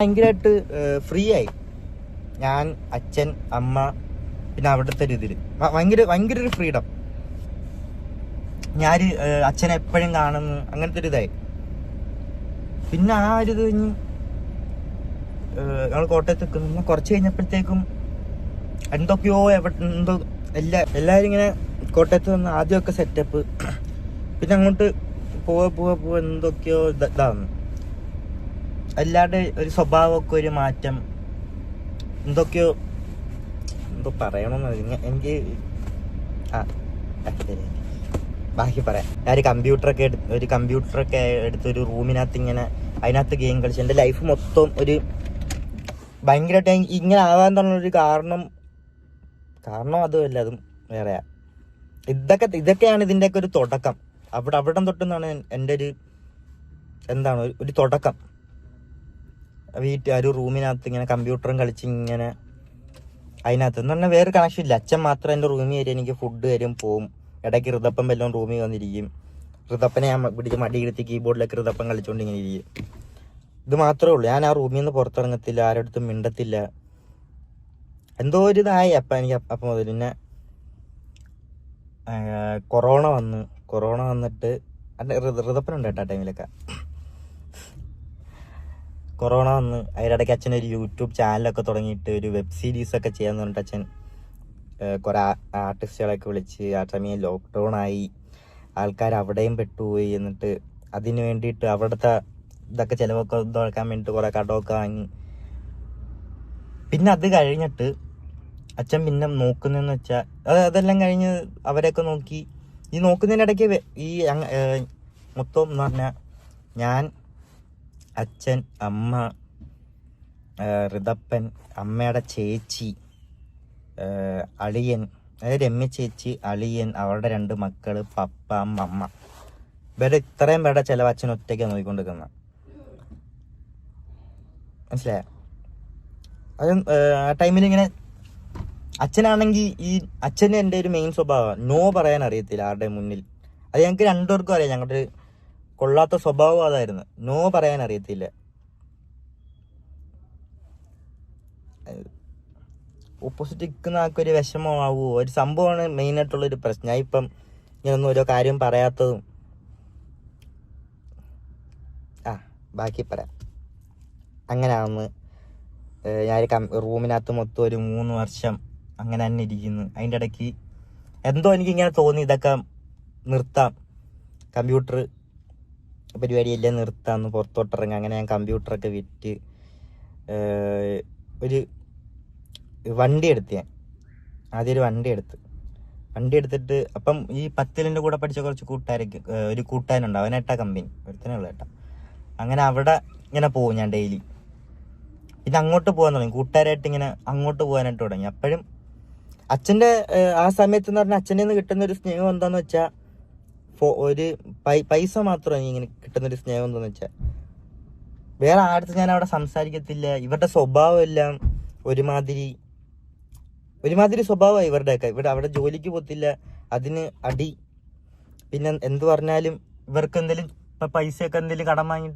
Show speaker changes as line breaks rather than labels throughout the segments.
ഭയങ്കരമായിട്ട് ഫ്രീ ആയി. ഞാൻ, അച്ഛൻ, അമ്മ, പിന്നെ അവിടുത്തെ ഒരു ഇതിൽ ഭയങ്കര ഒരു ഫ്രീഡം. ഞാൻ അച്ഛനെ എപ്പോഴും കാണുന്നു, അങ്ങനത്തെ ഒരു ഇതായി. പിന്നെ ആ ഒരു ഇത് കഴിഞ്ഞ് ഞങ്ങൾ കോട്ടയത്ത് നിൽക്കുന്നു. കുറച്ച് കഴിഞ്ഞപ്പോഴത്തേക്കും എന്തൊക്കെയോ എന്തോ എല്ലാവരും ഇങ്ങനെ കോട്ടയത്ത് വന്ന് ആദ്യമൊക്കെ സെറ്റപ്പ്, പിന്നെ അങ്ങോട്ട് പോവാ എന്തൊക്കെയോ ഇതാവുന്നു. എല്ലാവരുടെ ഒരു സ്വഭാവമൊക്കെ ഒരു മാറ്റം, എന്തൊക്കെയോ എന്തോ പറയണമെന്ന് എനിക്ക് ബാക്കി പറയാം. ഞാൻ ഒരു കമ്പ്യൂട്ടറൊക്കെ എടുത്ത് ഒരു റൂമിനകത്ത് അതിനകത്ത് ഗെയിം കളിച്ച് എൻ്റെ ലൈഫ് മൊത്തം ഒരു ഭയങ്കരമായിട്ട് ഇങ്ങനെ ആവാൻ തന്നൊരു കാരണം അതുമല്ല, അതും വേറെയാ. ഇതൊക്കെയാണ് ഇതിൻ്റെയൊക്കെ ഒരു തുടക്കം. അവിടെ തൊട്ടെന്നാണ് എൻ്റെ ഒരു തുടക്കം. ഒരു റൂമിനകത്ത് ഇങ്ങനെ കമ്പ്യൂട്ടറും കളിച്ച് ഇങ്ങനെ അതിനകത്ത് എന്ന് പറഞ്ഞാൽ വേറെ കണക്ഷൻ ഇല്ല. അച്ഛൻ മാത്രം എൻ്റെ റൂമിൽ വരും, എനിക്ക് ഫുഡ് തരും, പോവും. ഇടയ്ക്ക് ഋതപ്പം വല്ലതും റൂമിൽ വന്നിരിക്കും. ഋതപ്പനെ ഞാൻ പിടിച്ച് മടിയിരുത്തി കീബോർഡിലേക്ക് ഋതപ്പം കളിച്ചുകൊണ്ട് ഇങ്ങനെ ഇരിക്കും. ഇത് മാത്രമേ ഉള്ളൂ. ഞാൻ ആ റൂമിൽ നിന്ന് പുറത്തിറങ്ങത്തില്ല, ആരുടെ അടുത്തും മിണ്ടത്തില്ല. എന്തോ ഒരു ഇതായി അപ്പം മുതൽ. പിന്നെ കൊറോണ വന്നിട്ട് ഋതപ്പനുണ്ട് കേട്ടോ ആ ടൈമിലൊക്കെ. കൊറോണ വന്ന് അതിനിടയ്ക്ക് അച്ഛനൊരു യൂട്യൂബ് ചാനലൊക്കെ തുടങ്ങിയിട്ട് ഒരു വെബ് സീരീസൊക്കെ ചെയ്യാന്ന് പറഞ്ഞിട്ട് അച്ഛൻ കുറെ ആർട്ടിസ്റ്റുകളൊക്കെ വിളിച്ച്. ആ സമയം ലോക്ക്ഡൗൺ ആയി, ആൾക്കാർ അവിടെയും പെട്ടുപോയി. എന്നിട്ട് അതിന് വേണ്ടിയിട്ട് അവിടുത്തെ ഇതൊക്കെ ചിലവൊക്കെ നോക്കാൻ വേണ്ടിയിട്ട് കുറെ കടമൊക്കെ വാങ്ങി. പിന്നെ അത് കഴിഞ്ഞിട്ട് അച്ഛൻ പിന്നെ നോക്കുന്നതെന്ന് വെച്ചാൽ അതെല്ലാം കഴിഞ്ഞ് അവരെയൊക്കെ നോക്കി. ഈ നോക്കുന്നതിനിടയ്ക്ക് ഈ മൊത്തം എന്ന് പറഞ്ഞാൽ ഞാൻ, അച്ഛൻ, അമ്മ, ഋതപ്പൻ, അമ്മയുടെ ചേച്ചി, അളിയൻ, അതായത് രമ്യ ചേച്ചി, അളിയൻ, അവരുടെ 2 മക്കള്, പപ്പ, അമ്മ, ഇത്രയും പേരുടെ ചിലവ് അച്ഛൻ ഒറ്റയ്ക്കാണ് നോക്കിക്കൊണ്ടിരിക്കുന്ന. മനസ്സിലായ? അത് ആ ടൈമിൽ ഇങ്ങനെ അച്ഛനാണെങ്കിൽ അച്ഛന് എൻ്റെ ഒരു മെയിൻ സ്വഭാവം നോ പറയാൻ അറിയത്തില്ല ആരുടെ മുന്നിൽ. അത് ഞങ്ങൾക്ക് 2 പേർക്കും അറിയാം. ഞങ്ങളുടെ കൊള്ളാത്ത സ്വഭാവം അതായിരുന്നു, നോ പറയാൻ അറിയത്തില്ല. ഓപ്പോസിറ്റ് നിൽക്കുന്ന ആൾക്കൊരു വിഷമമാവുമോ, ഒരു സംഭവമാണ് മെയിനായിട്ടുള്ളൊരു പ്രശ്നം. ഞാൻ ഇപ്പം ഇങ്ങനൊന്നും ഓരോ കാര്യം പറയാത്തതും. ബാക്കി പറയാം. അങ്ങനെയാണെന്ന് ഞാൻ റൂമിനകത്ത് മൊത്തം ഒരു 3 വർഷം അങ്ങനെ തന്നെ ഇരിക്കുന്നു. അതിൻ്റെ ഇടയ്ക്ക് എന്തോ എനിക്കിങ്ങനെ തോന്നി, ഇതൊക്കെ നിർത്താം, കമ്പ്യൂട്ടർ പരിപാടിയെല്ലാം നിർത്താമെന്ന്, പുറത്തോട്ടിറങ്ങാം. അങ്ങനെ ഞാൻ കമ്പ്യൂട്ടറൊക്കെ വിറ്റ് ഒരു വണ്ടി എടുത്ത്. ഞാൻ ആദ്യം ഒരു വണ്ടി എടുത്തിട്ട് അപ്പം ഈ 10ൽ കൂടെ പഠിച്ച കുറച്ച് ഒരു കൂട്ടുകാരുണ്ട്. അവനേട്ടാ കമ്പനി ഒരുത്തനേ ഉള്ളു ഏട്ടാ. അങ്ങനെ അവിടെ ഇങ്ങനെ പോകും ഞാൻ ഡെയിലി. പിന്നെ അങ്ങോട്ട് പോകാൻ തുടങ്ങി, കൂട്ടുകാരായിട്ട് ഇങ്ങനെ അങ്ങോട്ട് പോകാനായിട്ട് തുടങ്ങി. അപ്പോഴും അച്ഛൻ്റെ ആ സമയത്ത് എന്ന് പറഞ്ഞാൽ അച്ഛൻ്റെ നിന്ന് കിട്ടുന്ന ഒരു സ്നേഹം എന്താന്ന് വെച്ചാൽ ഒരു പൈസ മാത്രമാണ് ഇങ്ങനെ കിട്ടുന്നൊരു സ്നേഹം എന്താന്ന് വെച്ചാൽ. വേറെ ആടുത്ത് ഞാൻ അവിടെ സംസാരിക്കത്തില്ല. ഇവരുടെ സ്വഭാവം എല്ലാം ഒരുമാതിരി സ്വഭാവമായി ഇവരുടെയൊക്കെ. അവിടെ ജോലിക്ക് പോകത്തില്ല, അതിന് അടി. പിന്നെ എന്ത് പറഞ്ഞാലും ഇവർക്ക് എന്തെങ്കിലും പൈസയൊക്കെ എന്തെങ്കിലും കടം വാങ്ങി.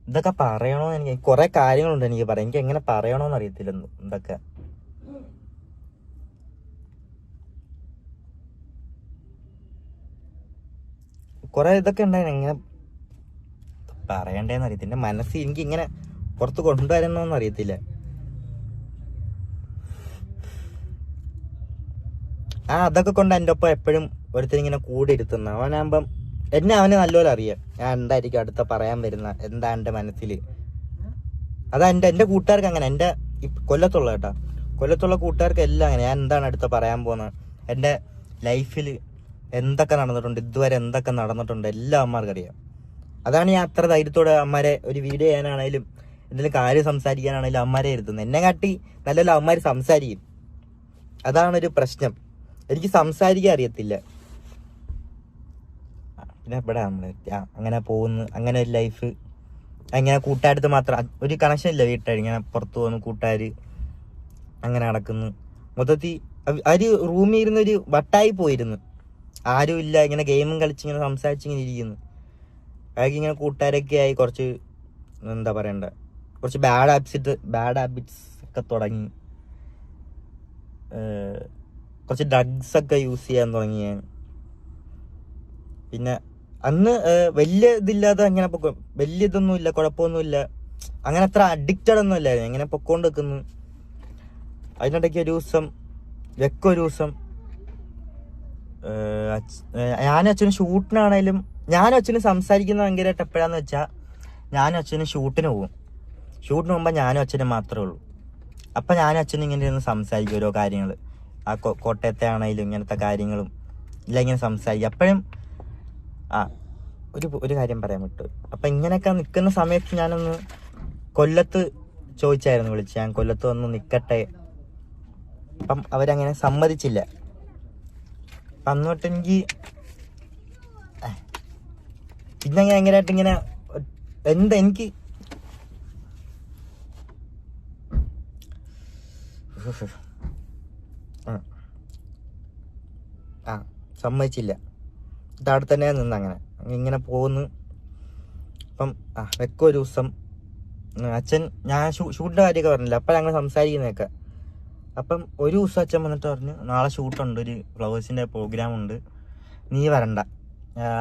ഇതൊക്കെ പറയണോ? എനിക്ക് കുറെ കാര്യങ്ങളുണ്ട് എനിക്ക് പറയാം. എനിക്ക് എങ്ങനെ പറയണോന്ന് അറിയത്തില്ല ഇതൊക്കെ. കുറെ ഇതൊക്കെ ഉണ്ടായിരുന്നു, എങ്ങനെ പറയണ്ടേന്ന് അറിയത്തില്ല. എൻ്റെ മനസ്സിൽ എനിക്ക് ഇങ്ങനെ പുറത്ത് കൊണ്ടുവരുന്നോന്ന് അറിയത്തില്ല. അതൊക്കെ കൊണ്ട് എൻ്റെ ഒപ്പം എപ്പോഴും ഒരുത്തരിങ്ങനെ കൂടെ ഇരുത്തുന്ന അവനാകുമ്പം അവന് നല്ലപോലെ അറിയാം ഞാൻ എന്തായിരിക്കും അടുത്ത പറയാൻ വരുന്ന, എന്താ എൻ്റെ മനസ്സിൽ. അതാ എൻ്റെ കൂട്ടുകാർക്ക് അങ്ങനെ, എൻ്റെ കൊല്ലത്തുള്ള കേട്ടോ, കൊല്ലത്തുള്ള കൂട്ടുകാർക്ക് എല്ലാം അങ്ങനെ. ഞാൻ എന്താണ് അടുത്ത പറയാൻ പോകുന്നത്, എൻ്റെ ലൈഫിൽ എന്തൊക്കെ നടന്നിട്ടുണ്ട്, ഇതുവരെ എന്തൊക്കെ നടന്നിട്ടുണ്ട്, എല്ലാം അമ്മമാർക്ക് അറിയാം. അതാണ് ഞാൻ അത്ര ധൈര്യത്തോടെ അമ്മമാരെ ഒരു വീഡിയോ ചെയ്യാനാണെങ്കിലും എന്തെങ്കിലും കാര്യം സംസാരിക്കാനാണെങ്കിലും അമ്മമാരെ ഇരുത്തുന്നത്. എന്നെ കാട്ടി നല്ലല്ലോ അമ്മമാർ സംസാരിക്കും. അതാണൊരു പ്രശ്നം, എനിക്ക് സംസാരിക്കാൻ അറിയത്തില്ല. പിന്നെ ഇവിടെ അങ്ങനെ പോകുന്നു, അങ്ങനെ ഒരു ലൈഫ്. അങ്ങനെ കൂട്ടുകാരത്ത് മാത്രം ഒരു കണക്ഷൻ ഇല്ല. വീട്ടുകാർ ഇങ്ങനെ പുറത്തു പോകുന്നു, കൂട്ടുകാർ അങ്ങനെ നടക്കുന്നു. മൊത്തത്തിൽ ഒരു റൂമിൽ ഇരുന്നൊരു വട്ടായി പോയിരുന്നു. ആരും ഇല്ല, ഇങ്ങനെ ഗെയിമും കളിച്ചിങ്ങനെ സംസാരിച്ചിങ്ങനെ ഇരിക്കുന്നു. അയാൾക്ക് ഇങ്ങനെ കൂട്ടുകാരൊക്കെ ആയി കുറച്ച് എന്താ പറയണ്ട കുറച്ച് ബാഡ് ഹാബിറ്റ്സ് ഒക്കെ തുടങ്ങി. കുറച്ച് ഡ്രഗ്സ് ഒക്കെ യൂസ് ചെയ്യാൻ തുടങ്ങി ഞാൻ. പിന്നെ അന്ന് വലിയ ഇതില്ലാതെ അങ്ങനെ വലിയ ഇതൊന്നുമില്ല, കുഴപ്പമൊന്നുമില്ല, അങ്ങനെ അത്ര അഡിക്റ്റഡ് ഒന്നും ഇല്ലായിരുന്നു, ഇങ്ങനെ പൊക്കോണ്ട് വെക്കുന്നു. അതിനിടയ്ക്ക് ഒരു ദിവസം ഞാനും അച്ഛനും ഷൂട്ടിനാണേലും ഞാനും അച്ഛനും സംസാരിക്കുന്ന ഭയങ്കരമായിട്ട് എപ്പോഴാന്ന് വെച്ചാൽ ഞാനും അച്ഛനും ഷൂട്ടിന് പോകുമ്പോൾ ഞാനും അച്ഛനും മാത്രമേ ഉള്ളൂ. അപ്പം ഞാനും അച്ഛനും ഇങ്ങനെ ഇരുന്ന് സംസാരിക്കും ഓരോ കാര്യങ്ങൾ, ആ കോട്ടയത്തെ ആണെങ്കിലും ഇങ്ങനത്തെ കാര്യങ്ങളും ഇല്ല ഇങ്ങനെ സംസാരിക്കും. അപ്പോഴും ഒരു കാര്യം പറയാൻ വിട്ടു. അപ്പം ഇങ്ങനെയൊക്കെ നിൽക്കുന്ന സമയത്ത് ഞാനൊന്ന് കൊല്ലത്ത് ചോദിച്ചായിരുന്നു, ഞാൻ കൊല്ലത്ത് വന്ന് നിൽക്കട്ടെ. അപ്പം അവരങ്ങനെ സമ്മതിച്ചില്ല. അപ്പം അന്ന് തൊട്ട് എനിക്ക് പിന്നെ ഭയങ്കരമായിട്ട് ഇങ്ങനെ എനിക്ക് സമ്മതിച്ചില്ല. അവിടെ തന്നെ നിന്ന് അങ്ങനെ ഇങ്ങനെ പോകുന്നു. അപ്പം വെക്കൊരു ദിവസം അച്ഛൻ, ഞാൻ ഷൂട്ടിൻ്റെ കാര്യമൊക്കെ പറഞ്ഞില്ല, അപ്പം ഞങ്ങൾ സംസാരിക്കുന്നതൊക്കെ. അപ്പം ഒരു ദിവസം അച്ഛൻ വന്നിട്ട് പറഞ്ഞു, നാളെ ഷൂട്ടുണ്ട്, ഒരു ഫ്ലവേഴ്സിൻ്റെ പ്രോഗ്രാം ഉണ്ട്, നീ വരണ്ട,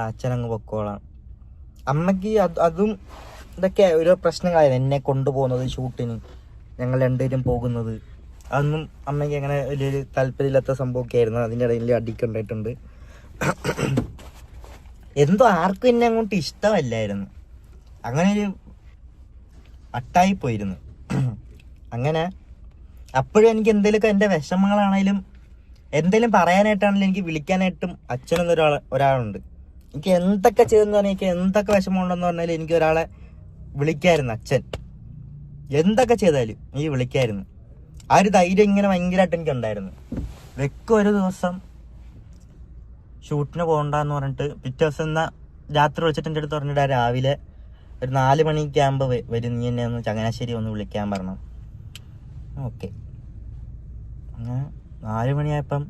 അച്ഛനങ്ങ് പൊക്കോളാം. അമ്മയ്ക്ക് അതും ഇതൊക്കെ ഓരോ പ്രശ്നങ്ങളായിരുന്നു, എന്നെ കൊണ്ടുപോകുന്നത് ഷൂട്ടിന്, ഞങ്ങൾ രണ്ടുപേരും പോകുന്നത്. അതൊന്നും അമ്മയ്ക്ക് അങ്ങനെ വലിയൊരു താല്പര്യമില്ലാത്ത സംഭവമൊക്കെ ആയിരുന്നു. അതിൻ്റെ ഇടയിൽ അടിക്കുണ്ടായിട്ടുണ്ട്. എന്തോ ആർക്കും എന്നെ അങ്ങോട്ട് ഇഷ്ടമല്ലായിരുന്നു, അങ്ങനെ ഒരു അട്ടായിപ്പോയിരുന്നു. അങ്ങനെ അപ്പോഴും എനിക്ക് എന്തെങ്കിലുമൊക്കെ എൻ്റെ വിഷമങ്ങളാണേലും എന്തെങ്കിലും പറയാനായിട്ടാണെങ്കിലും എനിക്ക് വിളിക്കാനായിട്ടും അച്ഛനെന്നൊരു ഒരാളുണ്ട്. എനിക്ക് എന്തൊക്കെ ചെയ്തെന്ന് പറഞ്ഞാൽ, എനിക്ക് എന്തൊക്കെ വിഷമമുണ്ടെന്ന് പറഞ്ഞാലും എനിക്ക് ഒരാളെ വിളിക്കായിരുന്നു. അച്ഛൻ എന്തൊക്കെ ചെയ്താലും എനിക്ക് വിളിക്കായിരുന്നു. ആ ഒരു ധൈര്യം ഇങ്ങനെ ഭയങ്കരമായിട്ട് എനിക്കുണ്ടായിരുന്നു. ഒരു ദിവസം ഷൂട്ടിന് പോകണ്ടെന്ന് പറഞ്ഞിട്ട് പിറ്റേ ദിവസം രാത്രി വിളിച്ചിട്ട് എൻ്റെ അടുത്ത് പറഞ്ഞിട്ട് രാവിലെ ഒരു 4 മണിക്ക് ആകുമ്പോൾ വരും, നീ എന്നെ ഒന്ന് ചങ്ങനാശ്ശേരി ഒന്ന് വിളിക്കാൻ പറഞ്ഞു. ഓക്കെ, അങ്ങനെ 4 മണിയായപ്പം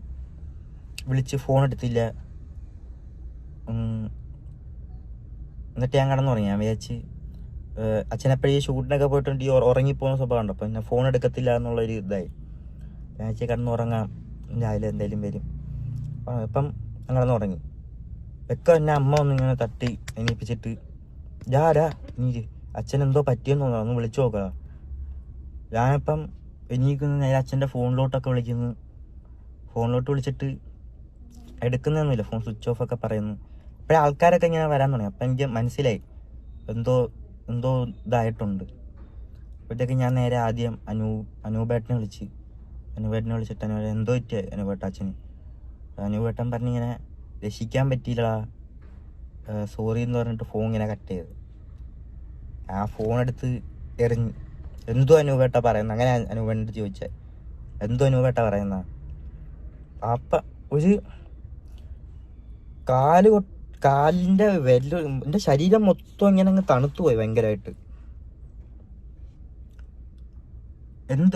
വിളിച്ച് ഫോൺ എടുത്തില്ല. എന്നിട്ട് ഞാൻ കിടന്നുറങ്ങി. ഞാൻ വിചാരിച്ച് അച്ഛനെപ്പോഴും ഈ ഷൂട്ടിനൊക്കെ പോയിട്ടുണ്ട് ഈ ഉറങ്ങിപ്പോകുന്ന സ്വഭാവം ഉണ്ട്, അപ്പം ഞാൻ ഫോൺ എടുക്കത്തില്ല എന്നുള്ളൊരു ഇതായി. ഞാൻ വെച്ചാൽ കിടന്നുറങ്ങാം, രാവിലെ എന്തായാലും വരും. അപ്പം അങ്ങനെ ഉറങ്ങി. എന്നെ അമ്മ ഒന്ന് ഇങ്ങനെ തട്ടി എണീപ്പിച്ചിട്ട്, നീ അച്ഛനെന്തോ പറ്റിയെന്ന് തോന്നുന്നു, ഒന്ന് വിളിച്ചു നോക്കാം. ഞാനിപ്പം എണീക്കുന്ന നേരെ അച്ഛൻ്റെ ഫോണിലോട്ടൊക്കെ വിളിക്കുന്നു. ഫോണിലോട്ട് വിളിച്ചിട്ട് എടുക്കുന്നൊന്നുമില്ല, ഫോൺ സ്വിച്ച് ഓഫ് ഒക്കെ പറയുന്നു. അപ്പോഴേ ആൾക്കാരൊക്കെ ഇങ്ങനെ വരാൻ തുടങ്ങി. അപ്പം എനിക്ക് മനസ്സിലായി എന്തോ ഇതായിട്ടുണ്ട്. അപ്പോഴത്തേക്ക് ഞാൻ നേരെ ആദ്യം അനൂപേട്ടനെ വിളിച്ചിട്ട് എന്തോ പറ്റിയ അനൂപേട്ട അച്ഛന്. അനൂപേട്ടൻ പറഞ്ഞിങ്ങനെ രക്ഷിക്കാൻ പറ്റിയില്ല, സോറി എന്ന് പറഞ്ഞിട്ട് ഫോൺ ഇങ്ങനെ കട്ട് ചെയ്ത്. ആ ഫോൺ എടുത്ത് എറിഞ്ഞ്, എന്തോ അനൂപേട്ട പറയുന്ന, അങ്ങനെ അനൂപേട്ട ചോദിച്ചേ എന്തോ അനൂപേട്ട പറയുന്ന. അപ്പം ഒരു കാലിൻ്റെ എൻ്റെ ശരീരം മൊത്തം ഇങ്ങനെ അങ്ങ് തണുത്തു പോയി ഭയങ്കരമായിട്ട്.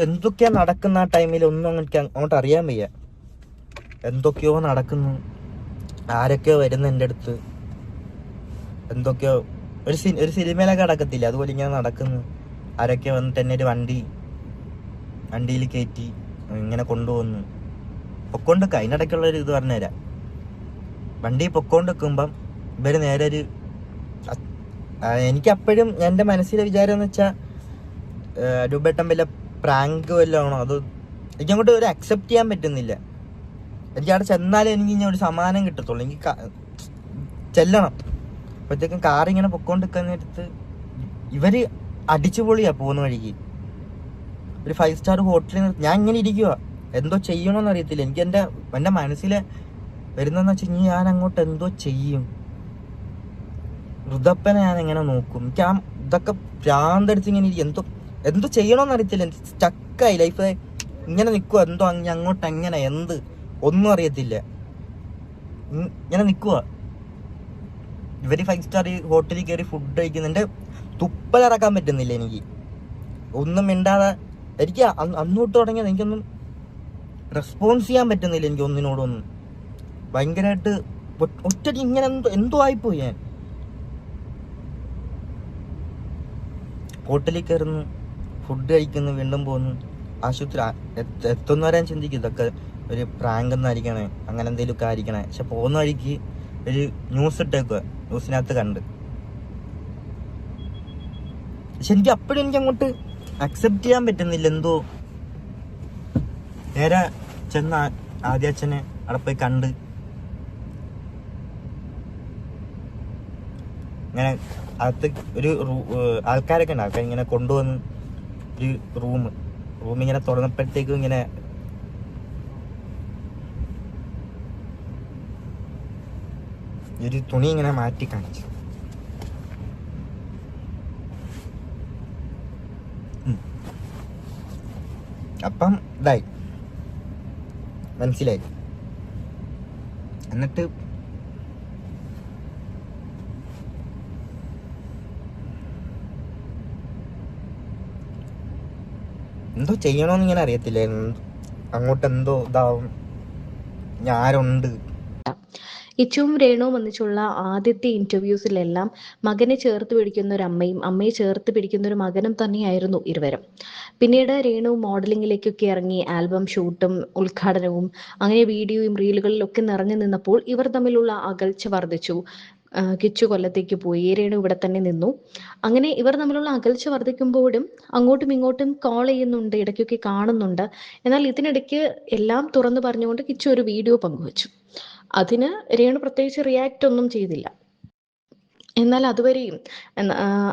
എന്തൊക്കെയാ നടക്കുന്ന ആ ടൈമിൽ ഒന്നും അങ്ങോട്ട് അറിയാൻ വയ്യ. എന്തൊക്കെയോ നടക്കുന്നു, ആരൊക്കെയോ വരുന്നു എൻ്റെ അടുത്ത്, എന്തൊക്കെയോ ഒരു സിനിമയിലൊക്കെ നടക്കത്തില്ല അതുപോലെ ഇങ്ങനെ നടക്കുന്നു. ആരൊക്കെ വന്നിട്ട് എന്നെ ഒരു വണ്ടിയിൽ കയറ്റി ഇങ്ങനെ കൊണ്ടുപോകുന്നു. പൊക്കോണ്ടിരിക്കുക. അതിനിടയ്ക്കുള്ളൊരു ഇത് പറഞ്ഞുതരാം. വണ്ടി പൊക്കോണ്ടിരിക്കുമ്പം ഇവർ നേരെ എനിക്കപ്പോഴും എൻ്റെ മനസ്സിലെ വിചാരം എന്ന് വെച്ചാൽ രൂപേട്ടൻ വല്ല പ്രാങ്ക് വല്ലതും ആണോ, അത് എനിക്കങ്ങോട്ട് ഒരു അക്സെപ്റ്റ് ചെയ്യാൻ പറ്റുന്നില്ല. എനിക്ക് അവിടെ ചെന്നാലേ എനിക്ക് ഇനി ഒരു സമാധാനം കിട്ടത്തുള്ളൂ, എനിക്ക് ചെല്ലണം. അപ്പോഴത്തേക്കും കാറിങ്ങനെ പൊക്കോണ്ടിരിക്കുന്നടുത്ത് ഇവര് അടിച്ചുപൊളിയാ പോകുന്ന വഴിക്ക്. ഒരു 5 സ്റ്റാർ ഹോട്ടലിൽ ഞാൻ ഇങ്ങനെ ഇരിക്കുക, എന്തോ ചെയ്യണമെന്ന് അറിയത്തില്ല. എനിക്ക് എൻ്റെ മനസ്സിൽ വരുന്നതെന്ന് വെച്ചാൽ ഞാൻ അങ്ങോട്ട് എന്തോ ചെയ്യും, ഋതപ്പനെ ഞാൻ എങ്ങനെ നോക്കും. എനിക്ക് ഇതൊക്കെ ഭ്രാന്തടിച്ച് ഇങ്ങനെ എന്തോ ചെയ്യണമെന്ന് അറിയത്തില്ല. സ്റ്റക്കായി ലൈഫ് ഇങ്ങനെ നിൽക്കുക, എന്തോ അങ്ങോട്ട് എങ്ങനെ ഒന്നും അറിയത്തില്ല, ഇങ്ങനെ നിൽക്കുക. ഇവര് 5 സ്റ്റാർ ഹോട്ടലിൽ കയറി ഫുഡ് കഴിക്കുന്നുണ്ട്, തുപ്പലിറക്കാൻ പറ്റുന്നില്ല എനിക്ക്, ഒന്നും മിണ്ടാതെ. എനിക്ക് അന്നോട്ട് തുടങ്ങിയത് എനിക്കൊന്നും റെസ്പോൺസ് ചെയ്യാൻ പറ്റുന്നില്ല, എനിക്ക് ഒന്നിനോടൊന്നും. ഭയങ്കരമായിട്ട് ഒറ്റയ്ക്ക് ഇങ്ങനെ എന്തോ ആയിപ്പോയി. ഞാൻ ഹോട്ടലിൽ കയറുന്നു, ഫുഡ് കഴിക്കുന്നു, വീണ്ടും പോകുന്നു, ആശുപത്രി എത്തുന്ന വരെ ഞാൻ ചിന്തിക്കും ഇതൊക്കെ ഒരു പ്രാങ്ക് ഒന്നായിരിക്കണേ, അങ്ങനെ എന്തെങ്കിലുമൊക്കെ ആയിരിക്കണേ. പക്ഷെ പോകുന്ന വഴിക്ക് ഒരു ന്യൂസ് ഇട്ടേക്കുക, ന്യൂസിനകത്ത് കണ്ട്. പക്ഷെ എനിക്ക് അപ്പോഴും എനിക്ക് അങ്ങോട്ട് അക്സെപ്റ്റ് ചെയ്യാൻ പറ്റുന്നില്ല. എന്തോ നേരെ ചെന്ന ആദ്യ അച്ഛനെ അവിടെ പോയി കണ്ട് ഇങ്ങനെ അകത്ത് ഒരു ആൾക്കാരൊക്കെ ഉണ്ട്. ആൾക്കാർ ഇങ്ങനെ കൊണ്ടുവന്ന് ഒരു റൂം ഇങ്ങനെ തുറന്നപ്പോഴത്തേക്കും ഇങ്ങനെ ഒരു തുണി ഇങ്ങനെ മാറ്റി കാണിച്ചു. അപ്പം ഇതായി മനസ്സിലായി. എന്നിട്ട് എന്തോ ചെയ്യണമെന്ന് ഇങ്ങനെ അറിയത്തില്ല. അങ്ങോട്ട് എന്തോ ഇതാവും, ഞാരുണ്ട്.
കിച്ചുവും രേണുവും ഒന്നിച്ചുള്ള ആദ്യത്തെ ഇന്റർവ്യൂസിലെല്ലാം മകനെ ചേർത്ത് പിടിക്കുന്ന ഒരു അമ്മയും അമ്മയെ ചേർത്ത് പിടിക്കുന്ന ഒരു മകനും തന്നെയായിരുന്നു ഇരുവരും. പിന്നീട് രേണു മോഡലിംഗിലേക്കൊക്കെ ഇറങ്ങി ആൽബം ഷൂട്ടും ഉദ്ഘാടനവും അങ്ങനെ വീഡിയോയും റീലുകളിലൊക്കെ നിറഞ്ഞു നിന്നപ്പോൾ ഇവർ തമ്മിലുള്ള അകൽച്ച വർദ്ധിച്ചു. കിച്ചു കൊല്ലത്തേക്ക് പോയി, രേണു ഇവിടെ തന്നെ നിന്നു. അങ്ങനെ ഇവർ തമ്മിലുള്ള അകൽച്ച വർദ്ധിക്കുമ്പോഴും അങ്ങോട്ടും ഇങ്ങോട്ടും കോൾ ചെയ്യുന്നുണ്ട്, ഇടയ്ക്കൊക്കെ കാണുന്നുണ്ട്. എന്നാൽ ഇതിനിടയ്ക്ക് എല്ലാം തുറന്നു പറഞ്ഞുകൊണ്ട് കിച്ചു ഒരു വീഡിയോ പങ്കുവച്ചു. അതിന് രേണു പ്രത്യേകിച്ച് റിയാക്ട് ഒന്നും ചെയ്തില്ല. എന്നാൽ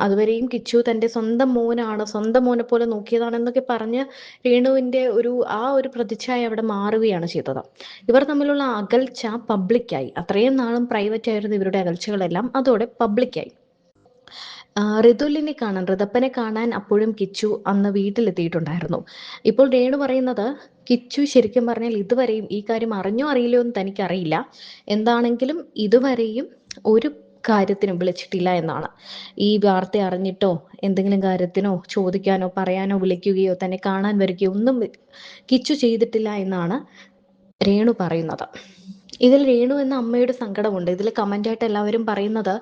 അതുവരെയും കിച്ചു തൻ്റെ സ്വന്തം മോനാണ്, സ്വന്തം മോനെ പോലെ നോക്കിയതാണെന്നൊക്കെ പറഞ്ഞ് രേണുവിൻ്റെ ആ ഒരു പ്രതിച്ഛായ അവിടെ മാറുകയാണ് ചെയ്തത്. ഇവർ തമ്മിലുള്ള അകൽച്ച പബ്ലിക്കായി. അത്രയും നാളും പ്രൈവറ്റ് ആയിരുന്നു ഇവരുടെ അകൽച്ചകളെല്ലാം, അതോടെ പബ്ലിക്കായി. ഋതപ്പനെ കാണാൻ അപ്പോഴും കിച്ചു അന്ന് വീട്ടിലെത്തിയിട്ടുണ്ടായിരുന്നു. ഇപ്പോൾ രേണു പറയുന്നത് കിച്ചു ശരിക്കും പറഞ്ഞാൽ ഇതുവരെയും ഈ കാര്യം അറിഞ്ഞോ അറിയില്ലോ എന്ന് തനിക്കറിയില്ല, എന്താണെങ്കിലും ഇതുവരെയും ഒരു കാര്യത്തിനും വിളിച്ചിട്ടില്ല എന്നാണ്. ഈ വാർത്ത അറിഞ്ഞിട്ടോ എന്തെങ്കിലും കാര്യത്തിനോ ചോദിക്കാനോ പറയാനോ വിളിക്കുകയോ തന്നെ കാണാൻ വരികയോ ഒന്നും കിച്ചു ചെയ്തിട്ടില്ല എന്നാണ് രേണു പറയുന്നത്. ഇതിൽ രേണു എന്ന അമ്മയുടെ സങ്കടമുണ്ട്. ഇതിൽ കമൻ്റായിട്ട് എല്ലാവരും പറയുന്നത്,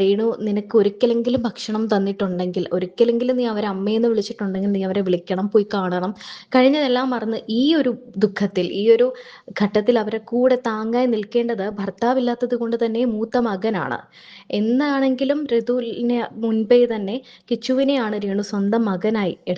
രേണു നിനക്ക് ഒരിക്കലെങ്കിലും ഭക്ഷണം തന്നിട്ടുണ്ടെങ്കിൽ, ഒരിക്കലെങ്കിലും നീ അവരെ അമ്മയെന്ന് വിളിച്ചിട്ടുണ്ടെങ്കിൽ നീ അവരെ വിളിക്കണം, പോയി കാണണം. കഴിഞ്ഞതെല്ലാം മറന്ന് ഈ ഒരു ദുഃഖത്തിൽ, ഈ ഒരു ഘട്ടത്തിൽ അവരെ കൂടെ താങ്ങായി നിൽക്കേണ്ടത് ഭർത്താവില്ലാത്തത് കൊണ്ട് തന്നെ മൂത്ത മകനാണ്. എന്നാണെങ്കിലും ഋതുവിനെ മുൻപേ തന്നെ കിച്ചുവിനെയാണ് രേണു സ്വന്തം മകനായി എടുത്തത്.